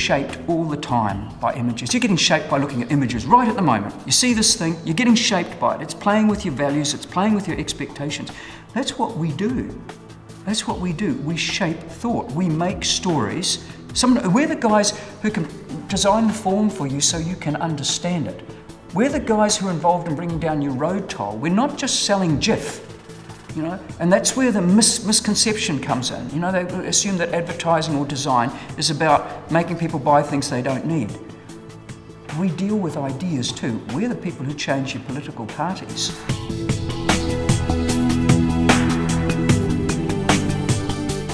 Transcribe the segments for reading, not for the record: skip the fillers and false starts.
shaped all the time by images. You're getting shaped by looking at images right at the moment. You see this thing, you're getting shaped by it. It's playing with your values, it's playing with your expectations. That's what we do. That's what we do. We shape thought. We make stories. We're the guys who can design the form for you so you can understand it. We're the guys who are involved in bringing down your road toll. We're not just selling GIF. You know, and that's where the misconception comes in. You know, they assume that advertising or design is about making people buy things they don't need. We deal with ideas too. We're the people who change your political parties.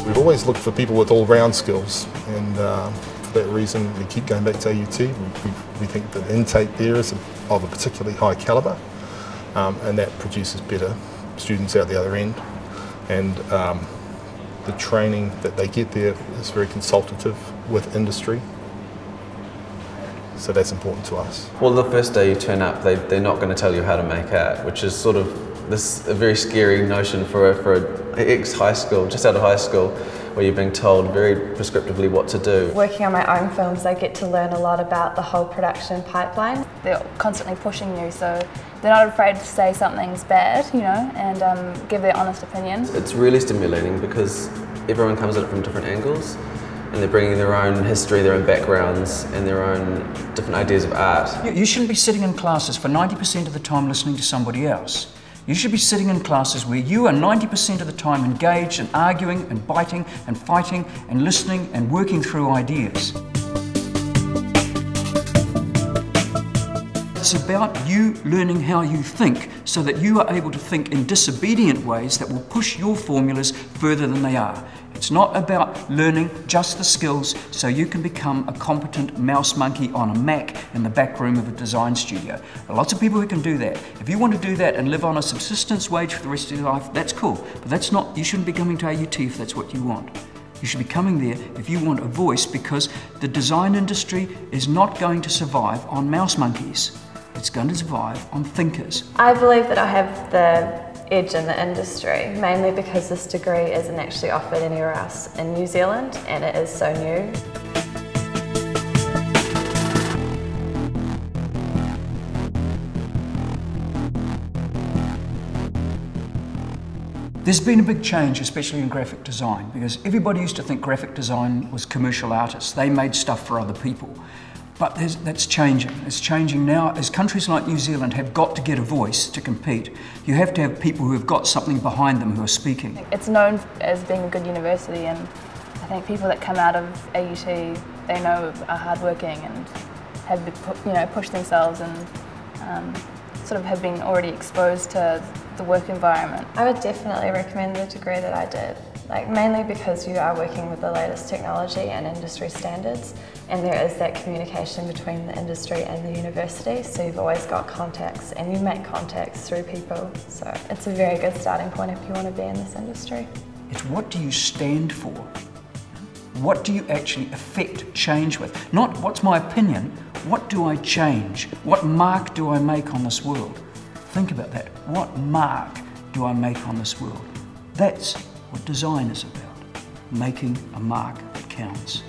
We've always looked for people with all-round skills, and for that reason we keep going back to AUT. We think that intake there is of a particularly high calibre, and that produces better students out the other end, and the training that they get there is very consultative with industry, so that's important to us. Well, the first day you turn up, they're not going to tell you how to make art, which is sort of a very scary notion for an ex-high school, just out of high school, where you're being told very prescriptively what to do. Working on my own films, I get to learn a lot about the whole production pipeline. They're constantly pushing you, so they're not afraid to say something's bad, you know, and give their honest opinion. It's really stimulating because everyone comes at it from different angles, and they're bringing their own history, their own backgrounds, and their own different ideas of art. You shouldn't be sitting in classes for 90% of the time listening to somebody else. You should be sitting in classes where you are 90% of the time engaged and arguing and biting and fighting and listening and working through ideas. It's about you learning how you think so that you are able to think in disobedient ways that will push your formulas further than they are. It's not about learning just the skills so you can become a competent mouse monkey on a Mac in the back room of a design studio. There are lots of people who can do that. If you want to do that and live on a subsistence wage for the rest of your life, that's cool. But that's not, you shouldn't be coming to AUT if that's what you want. You should be coming there if you want a voice, because the design industry is not going to survive on mouse monkeys. It's going to survive on thinkers. I believe that I have the edge in the industry, mainly because this degree isn't actually offered anywhere else in New Zealand, and it is so new. There's been a big change, especially in graphic design, because everybody used to think graphic design was commercial artists. They made stuff for other people. But that's changing. It's changing now as countries like New Zealand have got to get a voice to compete. You have to have people who have got something behind them who are speaking. It's known as being a good university, and I think people that come out of AUT, they know are hardworking and have pushed themselves and sort of have been already exposed to the work environment. I would definitely recommend the degree that I did, mainly because you are working with the latest technology and industry standards, and there is that communication between the industry and the university, so you've always got contacts, and you make contacts through people, so it's a very good starting point if you want to be in this industry. It's what do you stand for? What do you actually affect change with? Not what's my opinion, what do I change? What mark do I make on this world? Think about that. What mark do I make on this world? That's what design is about, making a mark that counts.